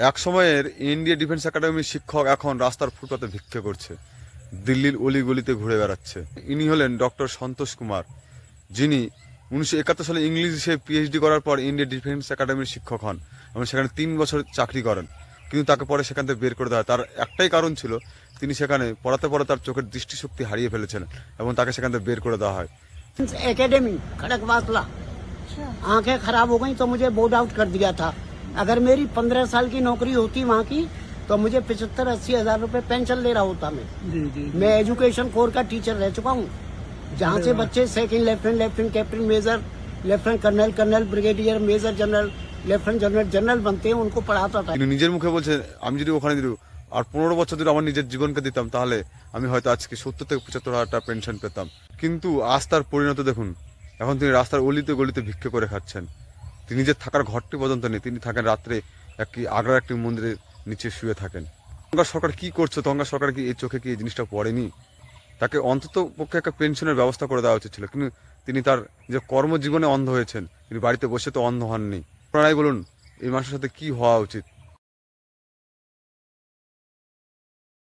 এক সময়ের India defence একাডেমির শিক্ষক এখন রাস্তার ফুটপাতে ভিক্ষে করছে, দিল্লির অলিগলিতে ঘুরে বেড়াচ্ছে। ইনি হলেন ডক্টর সন্তোষ কুমার, যিনি 1971 সালে ইংলিশে পিএইচডি করার পর ইন্ডিয়া ডিফেন্স একাডেমির শিক্ষক হন এবং সেখানে 3 বছর চাকরি করেন। কিন্তু তাকে পরে সেখান থেকে বের করে দেওয়া হয়। তার একটাই কারণ ছিল, তিনি সেখানে পড়াতে পড়াতে তার চোখের দৃষ্টিশক্তি হারিয়ে ফেলেছিলেন এবং তাকে সেখান থেকে বের করে দেওয়া হয়। एकेडमी खड़कवासला आंखें खराब हो गई तो मुझे बोर्ड आउट कर दिया था। अगर मेरी 15 साल की नौकरी होती वहाँ की तो मुझे 75-80 हजार रुपए पेंशन ले रहा होता। मैं एजुकेशन कोर का टीचर रह चुका हूँ, जहाँ से बच्चे second lieutenant captain major lieutenant colonel colonel brigadier major general lieutenant general general बनते हैं, उनको पढ़ाता था। তিনি নিজের মুখে বলছে, আমি যদি ওখানে দিল আর 15 বছর ধরে আমার নিজের জীবনকে দিতাম, তাহলে আমি হয়তো আজকে 70 থেকে 75 হাজার টাকা পেনশন পেতাম। কিন্তু আজ তার পরিণত দেখুন, এখন তিনি রাস্তার অলিতে গলিতে ভিক্ষে করে খাচ্ছেন। তিনি নিজের থাকার ঘরটি পর্যন্ত নেই, তিনি থাকেন রাত্রে আগ্রার একটি মন্দিরের নিচে শুয়ে থাকেন। তখনকার সরকার কি করছে? তখনকার সরকার কি এই চোখে কি এই জিনিসটা পড়েনি? তাকে অন্তত পক্ষে একটা পেনশনের ব্যবস্থা করে দেওয়া উচিত ছিল। কিন্তু তিনি তার যে কর্মজীবনে অন্ধ হয়েছেন, তিনি বাড়িতে বসে তো অন্ধ হননি। আপনারাই বলুন, এই মানুষের সাথে কি হওয়া উচিত?